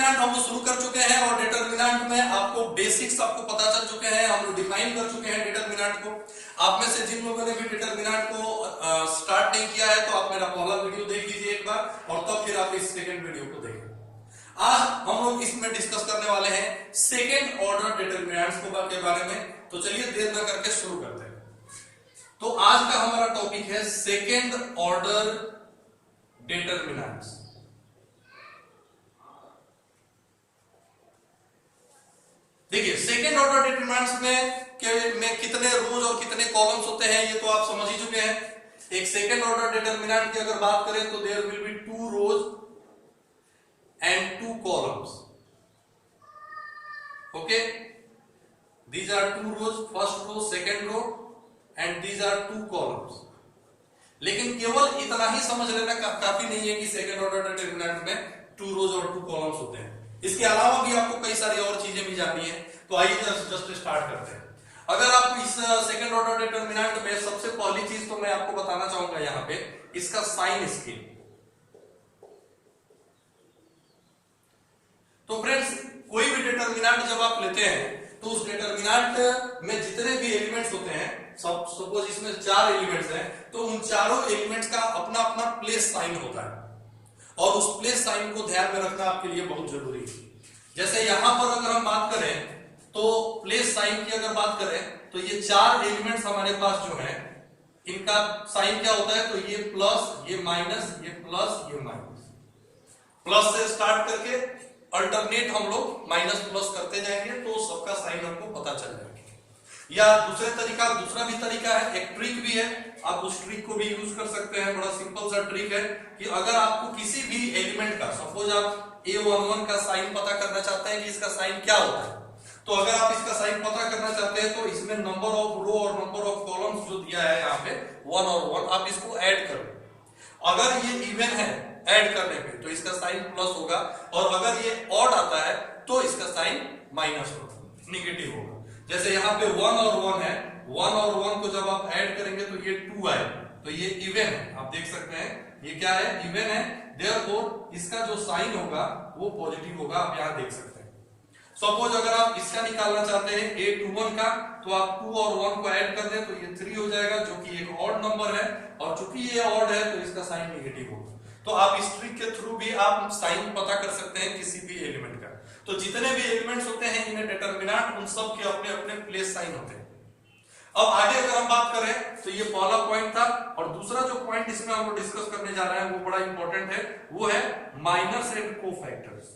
Determinant हम लोग शुरू कर चुके हैं और डिटरमिनेंट में आपको बेसिक्स आपको पता चल चुके हैं, हम लोग डिफाइन कर चुके हैं डिटरमिनेंट को। आप में से जिन लोगों ने भी डिटरमिनेंट को स्टार्ट नहीं किया है तो आप मेरा पहला वीडियो देख लीजिए एक बार और तब फिर आप इस सेकंड वीडियो को देखें। आज हम लोग इसमें डिस्कस करने वाले हैं सेकंड ऑर्डर डिटरमिनेंट्स के बारे में। तो चलिए देर न करके शुरू करते हैं। तो आज का हमारा टॉपिक है सेकंड ऑर्डर डिटरमिनेंट्स। देखिए सेकंड ऑर्डर डिटरमिनेंट्स में कितने रोज और कितने कॉलम्स होते हैं ये तो आप समझ ही चुके हैं। एक सेकंड ऑर्डर डिटरमिनेंट की अगर बात करें तो there will be 2 rows and 2 columns. Okay, these are 2 rows, first row, second row and these are 2 columns। लेकिन केवल इतना ही समझ लेना काफी नहीं है कि सेकंड ऑर्डर डिटरमिनेंट में 2 रोज और 2 कॉलम्स होते हैं। इसके अलावा भी आपको कई सारी और चीजें भी जाननी है। तो आइए जस्ट स्टार्ट करते हैं। अगर आप इस सेकंड ऑर्डर डिटरमिनेंट में सबसे पहली चीज तो मैं आपको बताना चाहूंगा यहाँ पे इसका साइन स्कीम। तो फ्रेंड्स कोई भी डिटरमिनेंट जब आप लेते हैं तो उस डिटरमिनेंट में जितने भी एलिमेंट्स होते हैं, सपोज इसमें 4 एलिमेंट्स हैं, तो उन चारों एलिमेंट्स का अपना अपना प्लेस साइन होता है और उस प्लेस साइन को ध्यान में रखना आपके लिए बहुत जरूरी है। जैसे यहां पर अगर हम बात करें तो प्लेस साइन की अगर बात करें तो ये 4 एलिमेंट्स हमारे पास जो है इनका साइन क्या होता है, तो ये प्लस, ये माइनस, ये प्लस, ये माइनस। प्लस से स्टार्ट करके अल्टरनेट हम लोग माइनस प्लस करते जाएंगे तो सबका साइन हमको पता चल जाएगा। या दूसरा भी तरीका है, एक ट्रिक भी है, आप उस ट्रिक को भी यूज कर सकते हैं। बड़ा सिंपल सा ट्रिक है कि अगर आपको किसी भी एलिमेंट का, सपोज आप A11 का साइन पता करना चाहते हैं कि इसका साइन क्या होता है, तो अगर आप इसका साइन पता करना चाहते हैं तो इसमें नंबर ऑफ रो और नंबर ऑफ कॉलम्स जो दिया है यहाँ पे 1 और 1, आप इसको ऐड करो। अगर ये इवन है ऐड करने पे तो इसका साइन प्लस होगा और अगर ये ऑड आता है तो इसका साइन माइनस होगा, निगेटिव होगा। जैसे यहाँ पे 1 और 1 है, 1 और 1 को जब आप ऐड करेंगे तो ये 2 आए, तो ये इवन है। आप देख सकते हैं ये क्या है, इवन है। देयरफॉर इसका जो साइन होगा वो पॉजिटिव होगा, आप यहाँ देख सकते हैं। सपोज अगर आप इसका निकालना चाहते हैं A21 का, तो आप 2 और 1 को ऐड कर दें तो ये 3 हो जाएगा, जो कि एक ऑड नंबर है और चूंकि ये ऑड है तो इसका साइन नेगेटिव होगा। तो आप इस ट्रिक के थ्रू भी आप साइन पता कर सकते हैं किसी भी एलिमेंट का। तो जितने भी एलिमेंट्स होते हैं इनमें डिटरमिनेंट उन सब के अपने अपने प्लेस साइन होते हैं। अब आगे अगर हम बात करें तो ये पहला पॉइंट था और दूसरा जो पॉइंट इसमें हम लोग डिस्कस करने जा रहे हैं वो बड़ा इंपॉर्टेंट है, वो है minus and cofactors.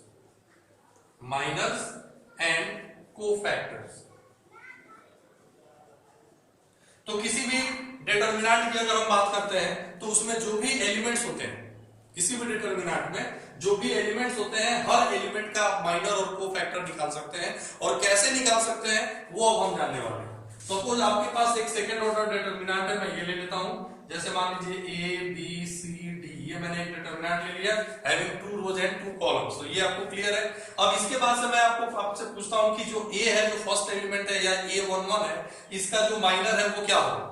Minus and cofactors. तो किसी भी डिटरमिनेंट की अगर हम बात करते हैं तो उसमें जो भी एलिमेंट्स होते हैं, किसी भी डिटरमिनेंट में जो भी एलिमेंट्स होते हैं, हर एलिमेंट का माइनर और कोफैक्टर निकाल सकते हैं। और कैसे निकाल सकते हैं वो अब हम जानने वाले हैं। सपोज आपके पास एक सेकंड ऑर्डर डिटरमिनेंट है, मैं ये ले लेता हूं। जैसे मान लीजिए A B C D, ये मैंने एक डिटरमिनेंट ले लिया हैविंग 2 रोज एंड 2 कॉलम्स। तो ये आपको क्लियर है। अब इसके बाद से मैं आपसे पूछता हूं कि जो A है, जो फर्स्ट एलिमेंट है या A11 है, इसका जो माइनर है वो क्या होगा।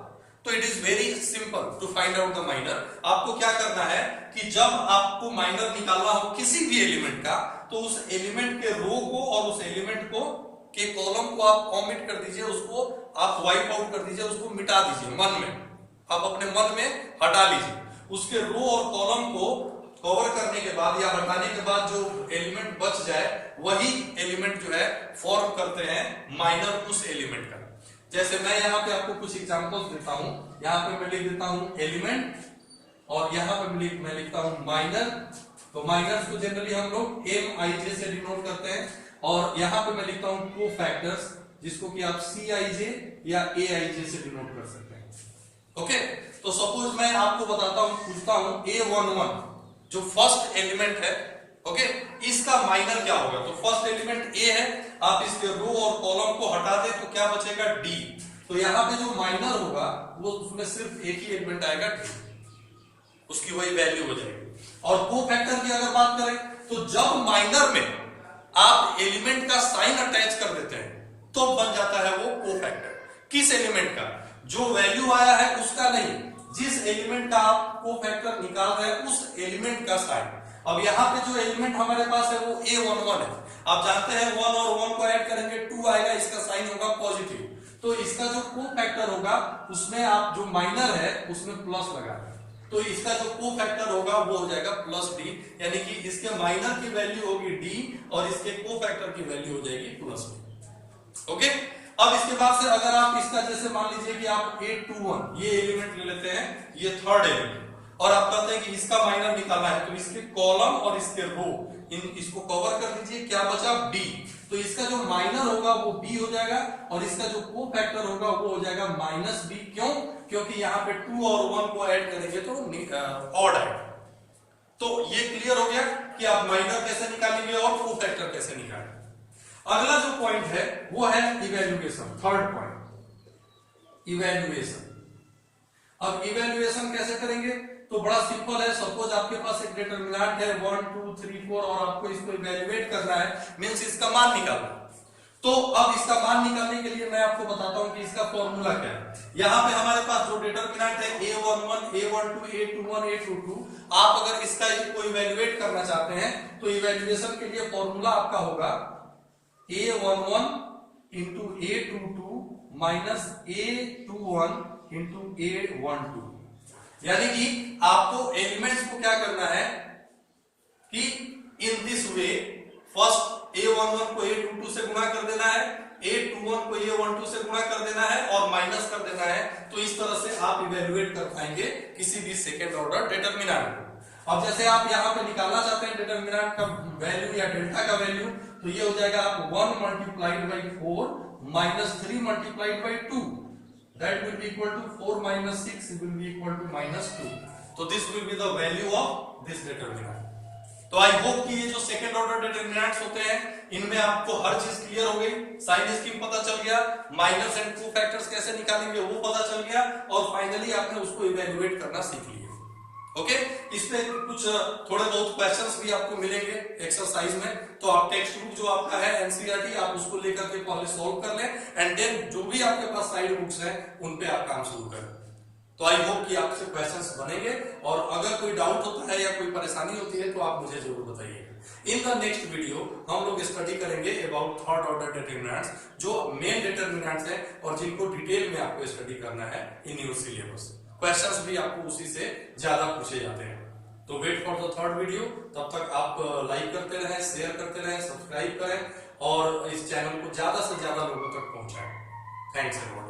तो it is very simple to find out the minor. आपको क्या करना है कि जब आपको माइनर निकालना हो किसी भी एलिमेंट का, तो उस एलिमेंट के रो को और उस एलिमेंट को के कॉलम को आप ऑमिट कर दीजिए, उसको आप वाइप आउट कर दीजिए, उसको मिटा दीजिए मन में, आप अपने मन में हटा लीजिए। उसके रो और कॉलम को कवर करने के बाद या हटाने के बाद जो एलिमेंट बच जाए वही एलिमेंट जो है फॉर्म करते हैं माइनर उस एलिमेंट का। जैसे मैं यहाँ पे आपको कुछ एग्जांपल्स देता हूं। यहाँ पे मैं लिख देता हूं एलिमेंट और यहाँ पे मैं लिखता हूं माइनर। तो माइनर्स को जनरली हम लोग MIJ से डिनोट करते हैं और यहाँ पे मैं लिखता हूं कोफैक्टर्स, जिसको कि आप CIJ या AIJ से डिनोट कर सकते हैं। ओके, तो सपोज मैं आपको बताता हूं, पूछता हूं A11 जो फर्स्ट एलिमेंट है, ओके, इसका माइनर क्या होगा। तो फर्स्ट एलिमेंट A है, आप इसके रो और कॉलम को हटा दें तो क्या बचेगा D। तो यहाँ पे जो माइनर होगा वो उसमें सिर्फ एक ही एलिमेंट आएगा D, उसकी वही वैल्यू हो जाएगी। और कोफैक्टर की अगर बात करें तो जब माइनर में आप एलिमेंट का साइन अटैच कर देते हैं तो बन जाता है वो कोफैक्टर। किस एलिमेंट का, जो वैल्यू आया है उसका नहीं, जिस एलिमेंट का आप कोफैक्टर निकाल रहे हैं उस एलिमेंट का साइन। अब यहाँ पे जो एलिमेंट हमारे पास है वो A11 है। आप जानते हैं 1 और 1 को ऐड करेंगे 2 आएगा, इसका साइन होगा पॉजिटिव, तो इसका जो कोफैक्टर होगा उसमें आप जो माइनर है उसमें प्लस लगा, तो इसका जो कोफैक्टर होगा वो हो जाएगा प्लस डी, यानी कि इसके माइनर की वैल्यू होगी डी और इसके कोफैक्टर की वैल्यू हो जाएगी प्लस डी। ओके, अब इसके बाद से अगर आप इसका जैसे मान लीजिए कि आप A21 ये एलिमेंट ले लेते हैं, ये थर्ड एलिमेंट, और आप कहते हैं कि इसका माइनर निकालना है, तो इसके कॉलम और इसके रो इसको कवर कर दीजिए, क्या बचा डी, तो इसका जो माइनर होगा वो बी हो जाएगा और इसका जो कोफैक्टर होगा वो हो जाएगा माइनस बी। क्यों? क्योंकि यहाँ पे 2 और 1 को ऐड करेंगे तो ऑड है। तो ये क्लियर हो गया कि आप माइनर कैसे निकालेंगे और कोफैक्टर कैसे निकालेंगे। अगला जो पॉइंट है वो है इवैल्यूएशन, थर्ड पॉइंट इवैल्यूएशन। अब इवैल्यूएशन कैसे करेंगे? तो बड़ा सिंपल है, सपोज आपके पास एक डिटरमिनेंट है 1 2 3 4 और आपको इसको इवैल्यूएट करना है, मींस इसका मान निकालना है। तो अब इसका मान निकालने के लिए मैं आपको बताता हूं कि इसका फॉर्मूला क्या है। यहां पे हमारे पास जो डिटरमिनेंट है A11 A12 A21 A22, आप अगर इसका को इवैल्यूएट करना चाहते हैं तो इवैल्यूएशन के लिए फॉर्मूला आपका होगा A11 into A22 minus A21 into A12, यानी कि आपको एलिमेंट्स को क्या करना है कि in this way first A11 को A22 से गुणा कर देना है, A21 को A12 से गुणा कर देना है और माइनस कर देना है। तो इस तरह से आप इवैल्यूएट कर पाएंगे किसी भी सेकेंड ऑर्डर डिटरमिनेंट को। अब जैसे आप यहाँ पे निकालना चाहते हैं डिटरमिनेंट का वैल्यू या डेल्टा का वैल्यू, तो ये हो जाएगा आप 1 multiplied by 4 minus 3 multiplied by 2, that will be equal to 4 minus 6 will be equal to minus 2. So this will be the value of this determinant. तो आई होप कि ये जो सेकंड ऑर्डर डिटरमिनेंट्स होते हैं इनमें आपको हर चीज क्लियर हो गई, साइन स्कीम पता चल गया, माइनस एंड कोफैक्टर्स कैसे निकालेंगे वो पता चल गया और फाइनली आपने उसको इवैल्यूएट करना सीख लिया। ओके, इस पे कुछ थोड़े बहुत क्वेश्चंस भी आपको मिलेंगे एक्सरसाइज में, तो आप टेक्स्ट बुक जो आपका है एनसीईआरटी आप उसको लेकर के पहले सॉल्व कर लें एंड देन जो भी आपके पास साइड बुक्स हैं उन पे आप काम शुरू करें। तो आई होप कि आपसे क्वेश्चंस बनेंगे और अगर कोई डाउट होता है या कोई परेशानी होती है तो आप मुझे जरूर बताइए। इन द नेक्स्ट वीडियो हम लोग स्टडी करेंगे अबाउट थर्ड ऑर्डर डिटरमिनेंट्स, जो मेन डिटरमिनेंट्स हैं और जिनको डिटेल में आपको स्टडी करना है इन योर सिलेबस। क्वेश्चंस भी आपको उसी से ज्यादा पूछे जाते हैं। तो wait for the third video, तब तक आप लाइक करते रहें, शेयर करते रहें, सब्सक्राइब करें और इस चैनल को ज्यादा से ज्यादा लोगों तक पहुंचाएं। Thanks a lot.